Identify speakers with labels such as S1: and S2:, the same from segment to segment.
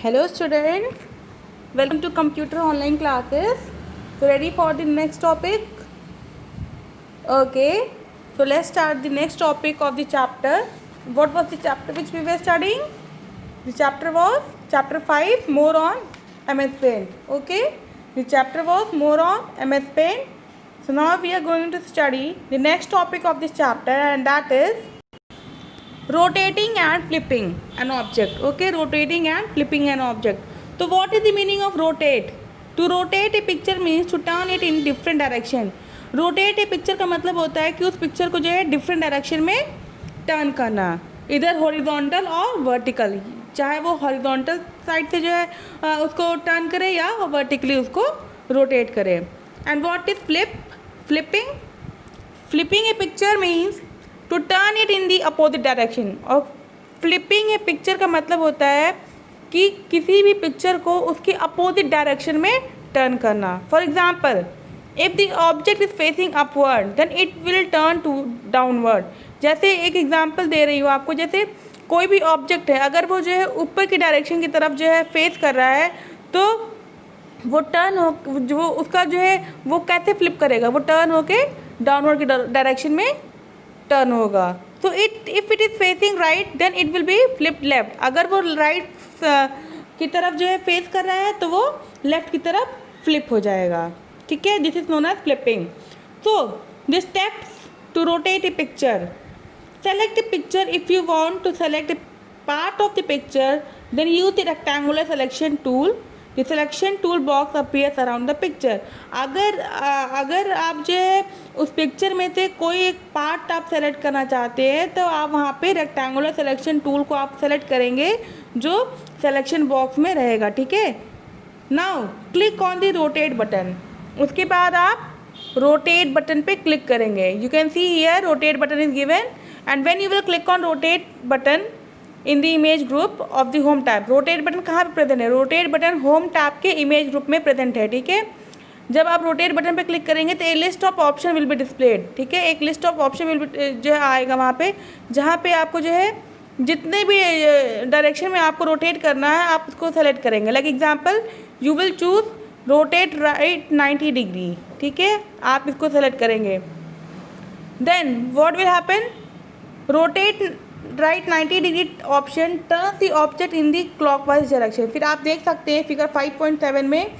S1: Hello students, welcome to computer online classes. So ready for the next topic? Okay, so let's start the next topic of the chapter. What was the chapter which we were studying? The chapter was chapter 5, more on MS Paint. Okay, the chapter was more on MS Paint. So now we are going to study the next topic of this chapter, and that is rotating and flipping an object. Okay, rotating and flipping an object. So what is the meaning of rotate? To rotate a picture means to turn it in different direction. Rotate a picture का मतलब होता है कि उस picture को जो है different direction में टर्न करना, इधर हॉरिजॉन्टल और वर्टिकल, चाहे वो हॉरिजॉन्टल साइड से जो है उसको टर्न करे या वर्टिकली उसको रोटेट करे. And what is flipping? Flipping a picture means to turn it in the opposite direction. और फ्लिपिंग ए पिक्चर का मतलब होता है कि किसी भी पिक्चर को उसकी अपोजिट डायरेक्शन में टर्न करना. For example, if the object is facing upward then it will turn to downward. जैसे एक एग्जाम्पल दे रही हूँ आपको, जैसे कोई भी ऑब्जेक्ट है, अगर वो जो है ऊपर की डायरेक्शन की तरफ जो है फेस कर रहा है तो वो टर्न हो, जो उसका जो है वो कैसे फ्लिप करेगा, वो टर्न होके डाउनवर्ड की डायरेक्शन में टर्न होगा. तो if it is facing right then it will be flip left. अगर वो राइट की तरफ जो है फेस कर रहा है तो वो लेफ्ट की तरफ फ्लिप हो जाएगा. ठीक है, this is known as flipping. So the steps to rotate a picture. Select a picture. If you want to select a part of the picture then use the rectangular selection tool. The selection tool box appears around the picture. अगर आप जो है उस picture में से कोई एक part आप सेलेक्ट करना चाहते हैं तो आप वहाँ पे रेक्टेंगुलर सिलेक्शन टूल को आप सेलेक्ट करेंगे जो सिलेक्शन बॉक्स में रहेगा. ठीक है, now click on the rotate button. उसके बाद आप रोटेट बटन पे क्लिक करेंगे. You can see here rotate button is given and when you will click on rotate button in the image group of the home tab. Rotate button कहाँ पे present है? Rotate button home tab के image group में present है. ठीक है, जब आप रोटेट बटन पे क्लिक करेंगे तो a list of option will be displayed. ठीक है, एक list of option will be जो है आएगा वहाँ पे, जहाँ पे आपको जो है जितने भी डायरेक्शन में आपको रोटेट करना है आप उसको सेलेक्ट करेंगे. Like example, you will choose rotate right 90 degree. ठीक है, आप इसको सेलेक्ट करेंगे. Then what will happen? Rotate right 90 degree option turn the object in the clockwise direction. फिर आप देख सकते हैं फिगर 5.7 में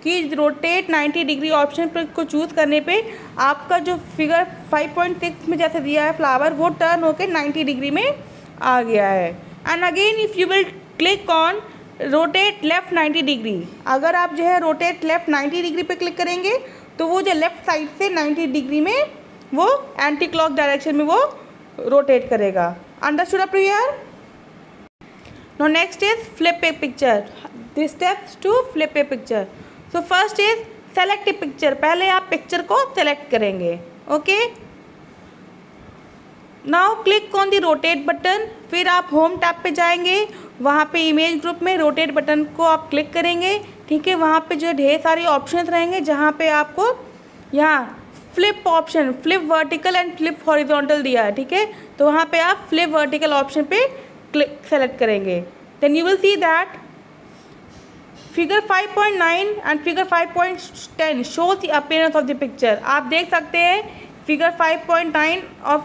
S1: कि रोटेट 90 डिग्री ऑप्शन पर को चूज़ करने पे आपका जो फिगर 5.6 में जैसे दिया है फ्लावर, वो टर्न होकर 90 डिग्री में आ गया है. And again if you will click on rotate left 90 degree. अगर आप जो है रोटेट लेफ़्ट 90 डिग्री पे क्लिक करेंगे तो वो जो लेफ़्ट साइड से 90 डिग्री में वो एंटी क्लॉक डायरेक्शन में वो रोटेट करेगा. Understood up to here? Now next is flip a picture. The steps to flip a picture. So first is select a picture. पहले आप पिक्चर को सेलेक्ट करेंगे. Okay, now click on the rotate button. फिर आप home tab पे जाएंगे, वहाँ पे इमेज ग्रुप में रोटेट बटन को आप क्लिक करेंगे. ठीक है, वहाँ पे जो ढेर सारे ऑप्शंस रहेंगे जहाँ पे आपको यहाँ flip option, flip vertical and flip horizontal दिया है. ठीक है, तो वहाँ पे आप फ्लिप वर्टिकल ऑप्शन पे क्लिक सेलेक्ट करेंगे. Then you will see that figure 5.9 and figure 5.10 shows the appearance of the picture. आप देख सकते हैं फिगर 5.9 ऑफ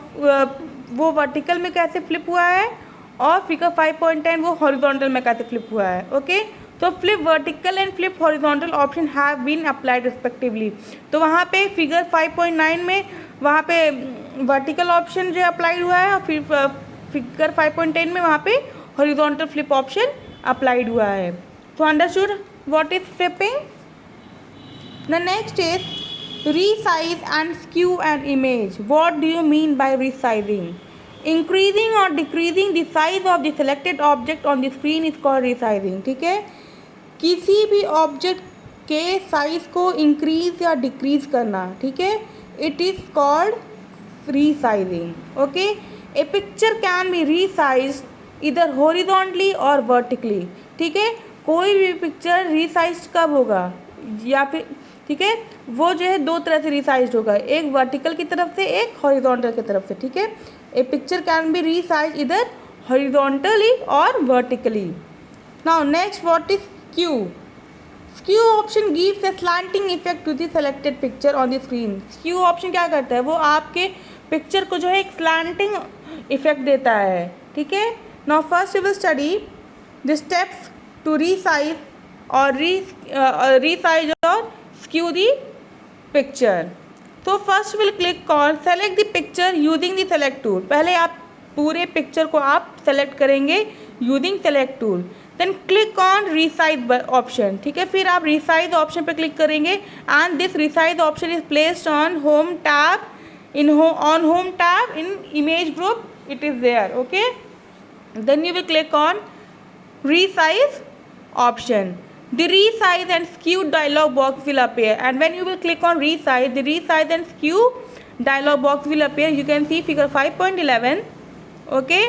S1: वो वर्टिकल में कैसे फ्लिप हुआ है और फिगर 5.10 वो हॉरिजॉन्टल में कैसे फ्लिप हुआ है. ओके, तो flip vertical and flip horizontal option have been applied respectively. तो वहाँ पे फिगर 5.9 में वहाँ पे वर्टिकल ऑप्शन जो अप्लाइड हुआ है और फिर फिगर 5.10 में वहाँ पे हॉरिजॉन्टल फ्लिप ऑप्शन अप्लाइड हुआ है. तो understood what is flipping? The next is resize and skew an image. What do you mean by resizing? Increasing or decreasing the size of the selected object on the screen is called resizing. ठीक है, किसी भी object के size को increase या decrease करना. ठीक है, it is called resizing. Okay, A picture can be resize इधर हॉरिजॉन्टली और वर्टिकली. ठीक है, कोई भी पिक्चर रीसाइज कब होगा या फिर ठीक है वो जो है दो तरह से रीसाइज होगा, एक वर्टिकल की तरफ से एक हॉरिजॉन्टल की तरफ से. ठीक है, a picture can be resize इधर हॉरिजॉन्टली और vertically. Now next what is skew. Skew option gives a slanting effect to the selected picture on the screen. Skew option क्या करता है, वो आपके पिक्चर को जो है एक स्लैंटिंग इफेक्ट देता है. ठीक है. Now first we will study the steps to resize और रीसाइज और स्क्यू द पिक्चर. तो first will click on select the picture using the select tool. पहले आप पूरे पिक्चर को आप सेलेक्ट करेंगे using select tool. Then click on resize option. ठीक है. फिर आप रीसाइज ऑप्शन पर क्लिक करेंगे and this resize option is placed on home tab on home tab in image group. It is there. Okay. Then you will click on resize option. The resize and skew dialog box will appear, and when you will click on resize, the resize and skew dialog box will appear. You can see figure 5.11. Okay.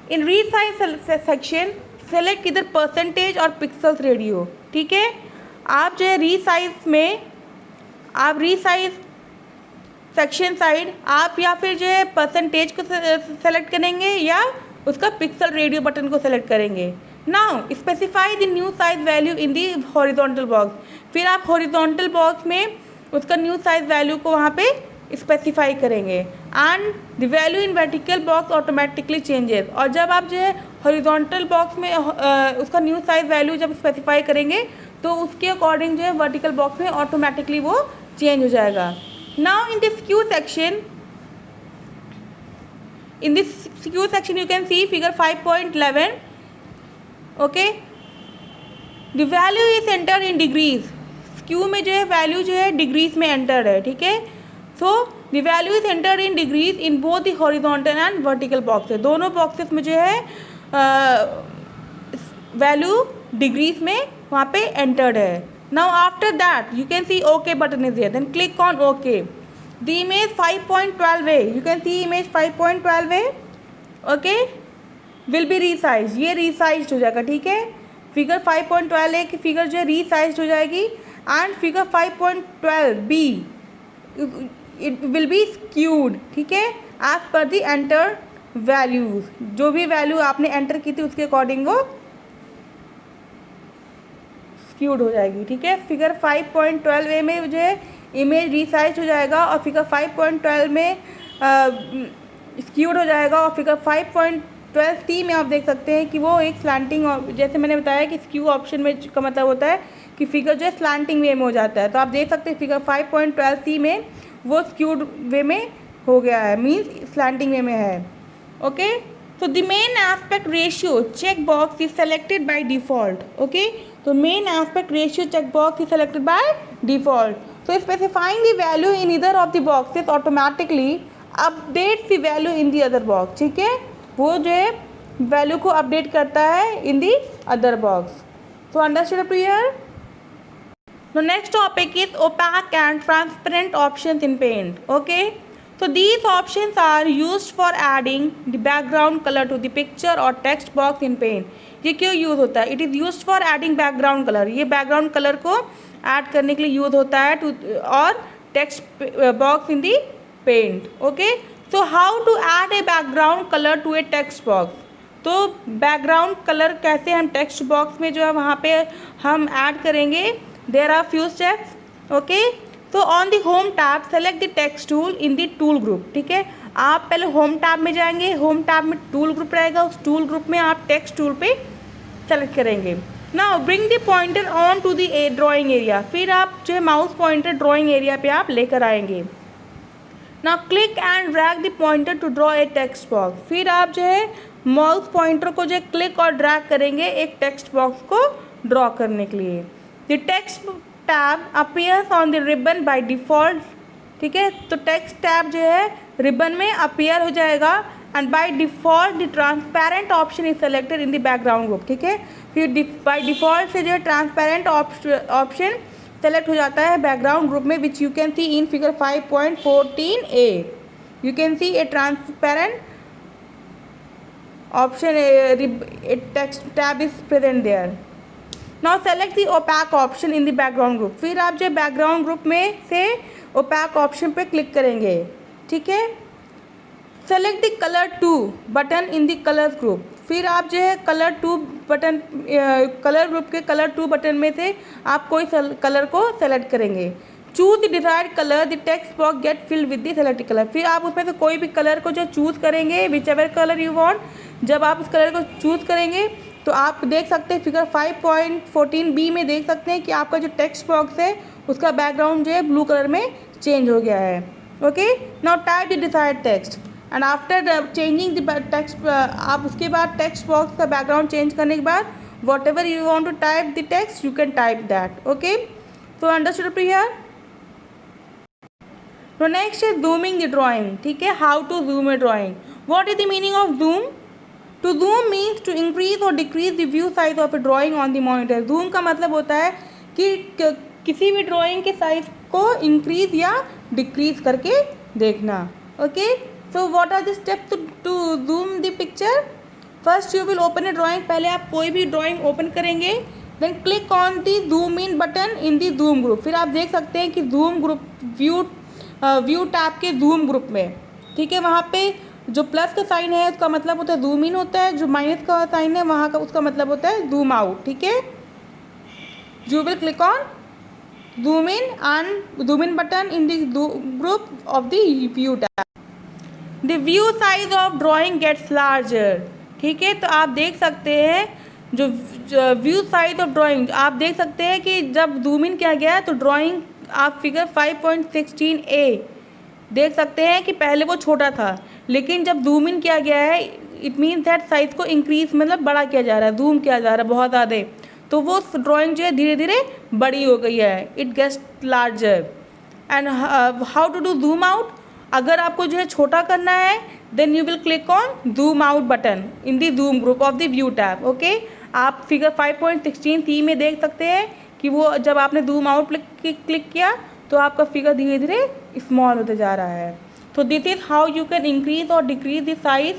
S1: In resize section select either percentage और pixels radio. ठीक है. आप जो है resize में आप resize section side आप या फिर जो है परसेंटेज को सेलेक्ट करेंगे या उसका पिक्सल रेडियो बटन को सेलेक्ट करेंगे. Now specify the new size value in the horizontal box. फिर आप हॉरिजॉन्टल बॉक्स में उसका न्यू साइज वैल्यू को वहाँ पे स्पेसिफाई करेंगे and the value in vertical box automatically changes. और जब आप जो है हॉरिजॉन्टल बॉक्स में उसका न्यू साइज वैल्यू जब स्पेसिफाई करेंगे तो उसके अकॉर्डिंग जो है वर्टिकल बॉक्स में ऑटोमेटिकली वो चेंज हो जाएगा. Now in this skew section, you can see figure 5.11. Okay, the value is entered in degrees. Skew में जो है वैल्यू जो है डिग्रीज में एंटर्ड है. ठीक है. सो the value is entered in degrees in both the horizontal and vertical boxes. दोनों बॉक्सेस में जो है वैल्यू डिग्रीज में वहाँ पे एंटर्ड है. Now after that you can see OK button is there. Then click on OK. The image 5.12a. You can see image 5.12a. Okay. Will be resized. ये resized हो जाएगा. ठीक है. फिगर 5.12a की फिगर जो है resized हो जाएगी and figure 5.12b it will be skewed. ठीक है. As per the entered values. जो भी वैल्यू आपने एंटर की थी उसके अकॉर्डिंग वो स्क्यूड हो जाएगी. ठीक है. फिगर 5.12a में जो है इमेज रीसाइज हो जाएगा और फिगर 5.12 में स्क्यूड हो जाएगा और फिगर 5.12c में आप देख सकते हैं कि वो एक स्लैंटिंग, जैसे मैंने बताया कि स्क्यू ऑप्शन में का मतलब होता है कि फिगर जो है स्लैंटिंग वे में हो जाता है. तो आप देख सकते हैं फिगर 5.12c में वो स्क्यूड वे में हो गया है, मीन्स स्लैंटिंग वे में है. Okay. So the main aspect ratio checkbox is selected by default. Okay. So main aspect ratio checkbox is selected by default. So specifying the value in either of the boxes automatically updates the value in the other box. ठीक है. वो जो है value को update करता है in the other box. So understood up to here? The next topic is opaque and transparent options in Paint. Okay. So these options are used for adding the background color to the picture or text box in Paint. ये क्यों use होता है? It is used for adding background color. ये background color को add करने के लिए use होता है और text box in the Paint. Okay. So how to add a background color to a text box? तो background color कैसे हम text box में जो है वहाँ पे हम ऐड करेंगे? There are few steps. Okay. तो on the home tab select the text tool in the tool group. ठीक है. आप पहले होम टैब में जाएंगे, होम टैब में टूल ग्रुप रहेगा, उस टूल ग्रुप में आप टेक्स्ट टूल पे सेलेक्ट करेंगे. Now bring the pointer on to the drawing area. फिर आप जो है माउस पॉइंटर ड्राइंग एरिया पे आप लेकर आएंगे. Now click and drag the pointer to draw a text box. फिर आप जो है माउस पॉइंटर को जो है क्लिक और ड्रैग करेंगे एक टेक्स्ट बॉक्स को ड्रॉ करने के लिए. The text tab appears on the ribbon by default. ठीक है. तो टेक्स्ट टैब जो है रिबन में अपीयर हो जाएगा and by default the transparent option is selected in the background group. ठीक है. फिर बाय डिफ़ॉल्ट से जो है ट्रांसपेरेंट ऑप्शन सेलेक्ट हो जाता है बैकग्राउंड ग्रुप में, which you can see in figure 5.14a. You can see a transparent option text tab is present there. Now select the opaque option in the background group. फिर आप जो background group में से OPEC option पे click करेंगे. ठीक है. Select the colour 2 button in the colours group. फिर आप जो है कलर 2 बटन, कलर ग्रुप के कलर 2 बटन में से आप कोई कलर को सेलेक्ट करेंगे। Choose the desired colour, the text box get filled with the selected colour. फिर आप उसमें से कोई भी कलर को जो चूज़ करेंगे, which ever colour you want. जब आप उस कलर को चूज़ करेंगे तो आप देख सकते हैं फिगर 5.14b में देख सकते हैं कि आपका जो टेक्स्ट बॉक्स है उसका बैकग्राउंड जो है ब्लू कलर में चेंज हो गया है। Okay, now type the desired text and after changing the text, आप उसके बाद टेक्स्ट बॉक्स का बैकग्राउंड चेंज करने के बाद whatever you want to type the text you can type that. Okay, तो अंडरस्टूड हियर। तो नेक्स्ट है जूमिंग द ड्राइंग। ठीक है, how to zoom a drawing. What is the meaning of zoom? To zoom means to increase और decrease the view size of A drawing on the monitor. Zoom का मतलब होता है कि किसी भी ड्राइंग के साइज को इंक्रीज या डिक्रीज करके देखना। Okay, so what are the steps to zoom the picture? First you will open a drawing. पहले आप कोई भी ड्राइंग ओपन करेंगे, then click on the zoom in button in the zoom group. फिर आप देख सकते हैं कि जूम ग्रुप व्यू टैब के जूम ग्रुप में, ठीक है, वहाँ पे जो प्लस का साइन है उसका मतलब होता है जूम इन होता है, जो माइनस का साइन है वहाँ का उसका मतलब होता है जूम आउट। ठीक है, you will click on zoom in and zoom in button in the group of the view tab. The view size of drawing gets larger. ठीक है, तो आप देख सकते हैं जो व्यू साइज ऑफ ड्राइंग, आप देख सकते हैं कि जब जूम इन किया गया है तो ड्राइंग आप फिगर 5.16a देख सकते हैं कि पहले वो छोटा था, लेकिन जब जूम इन किया गया है इट मीन्स दैट साइज़ को इंक्रीज मतलब बड़ा किया जा रहा है, जूम किया जा रहा है बहुत ज़्यादा, तो वो ड्राइंग जो है धीरे धीरे बड़ी हो गई है, it gets larger. And how to do zoom out? अगर आपको जो है छोटा करना है then you will click on zoom out button in the zoom group of the view tab. Okay, आप फिगर 5.16c में देख सकते हैं कि वो जब आपने जूम आउट क्लिक किया तो आपका फिगर धीरे धीरे स्मॉल होते जा रहा है। तो this is how you can increase और decrease the size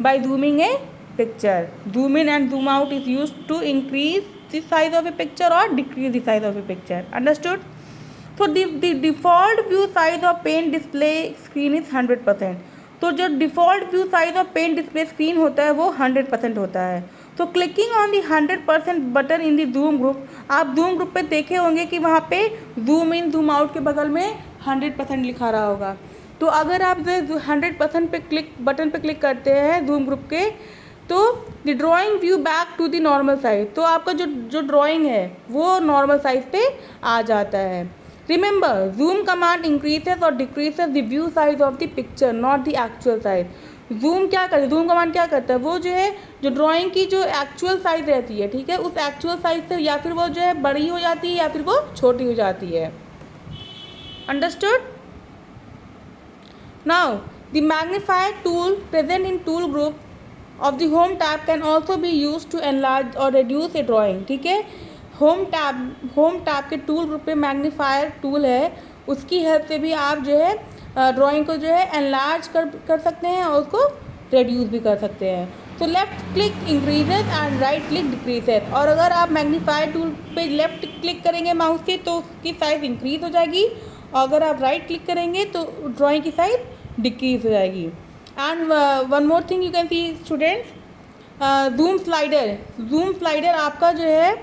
S1: by zooming a picture. Zoom in and zoom out is used to increase the size of a picture और decrease the size of a picture. Understood? तो the default view size of pen display screen इज 100%। तो जो default view size of pen display screen होता है वो 100% होता है। तो clicking on the 100% button in the zoom group, आप जूम ग्रुप पे देखे होंगे कि वहाँ पे जूम इन जूम आउट के बगल में 100% लिखा रहा होगा। तो अगर आप जो 100% पे बटन पे क्लिक करते हैं जूम ग्रुप के, तो the drawing view back to the normal size, तो आपका जो ड्राइंग है वो नॉर्मल साइज पे आ जाता है। रिमेंबर, जूम कमांड इंक्रीजेस और decreases the view size of the picture, not the actual size. Zoom क्या करता है, जूम कमांड क्या करता है, वो जो है जो ड्राइंग की जो एक्चुअल साइज रहती है, ठीक है, उस एक्चुअल साइज से या फिर वो जो है बड़ी हो जाती है या फिर वो छोटी हो जाती है। Understood? Now the magnifier tool present in tool group of the home tab can also be use to enlarge और रिड्यूस ए ड्राइंग। ठीक है, होम टैब के टूल ग्रुप पे मैग्नीफायर टूल है, उसकी हेल्प से भी आप जो है ड्राइंग को जो है एनलार्ज कर सकते हैं और उसको रिड्यूस भी कर सकते हैं। तो left click increases and right click decreases, और अगर आप मैग्नीफायर टूल पे लेफ़्ट क्लिक करेंगे माउस से तो उसकी साइज़ इंक्रीज हो जाएगी, और अगर आप राइट क्लिक करेंगे तो ड्राइंग की साइज़ डिक्रीज हो जाएगी। And one more thing you can C students, zoom slider आपका जो है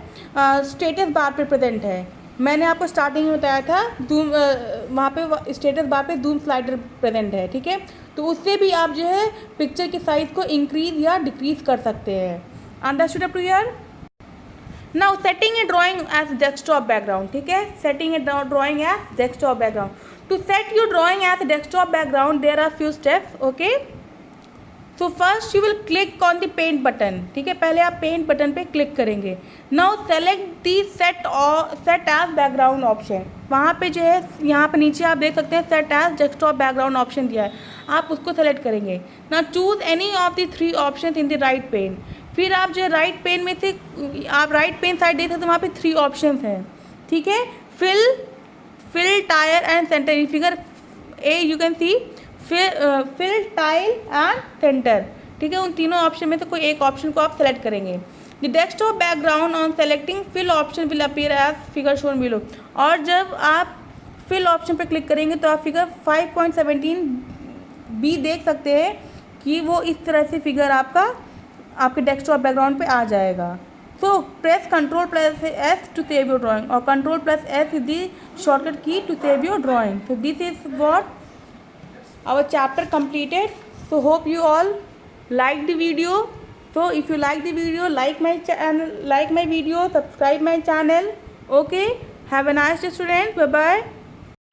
S1: स्टेटस बार पे प्रेजेंट है। मैंने आपको स्टार्टिंग में बताया था जूम वहाँ पे स्टेटस बार पे जूम स्लाइडर प्रेजेंट है। ठीक है, तो उससे भी आप जो है पिक्चर की साइज़ को इंक्रीज या डिक्रीज कर सकते हैं। Understood up to here? Now setting a drawing as desktop background. ठीक है, setting a drawing as desktop background. To set your drawing as desktop background there are few steps. Okay, so first you will click on the paint button. ठीक है, पहले आप paint button पे click करेंगे। Now select the set as background option. वहाँ पे जो है यहाँ पे नीचे आप देख सकते हैं set as desktop background option दिया है, आप उसको सेलेक्ट करेंगे। Now choose any of the 3 option in the right pane. फिर आप जो है राइट पेन में से आप राइट पेन साइड देखते हैं तो वहाँ पे 3 ऑप्शन हैं। ठीक है, fill tile and centre. Figure a you can see fill tile and centre. ठीक है, उन तीनों ऑप्शन में से कोई एक ऑप्शन को आप सेलेक्ट करेंगे। The desktop background on selecting fill option will appear as figure shown below. और जब आप फिल ऑप्शन पर क्लिक करेंगे तो आप फिगर 5.17b देख सकते हैं कि वो इस तरह से फिगर आपका आपके डेस्कटॉप बैकग्राउंड पे आ जाएगा. So press control plus S to save your drawing, और control plus S is the shortcut key to save your drawing. So this is what our chapter completed. So hope you all like the video. So if you like the video, like my channel, like my video, subscribe my channel. Okay, have a nice day students. Bye bye.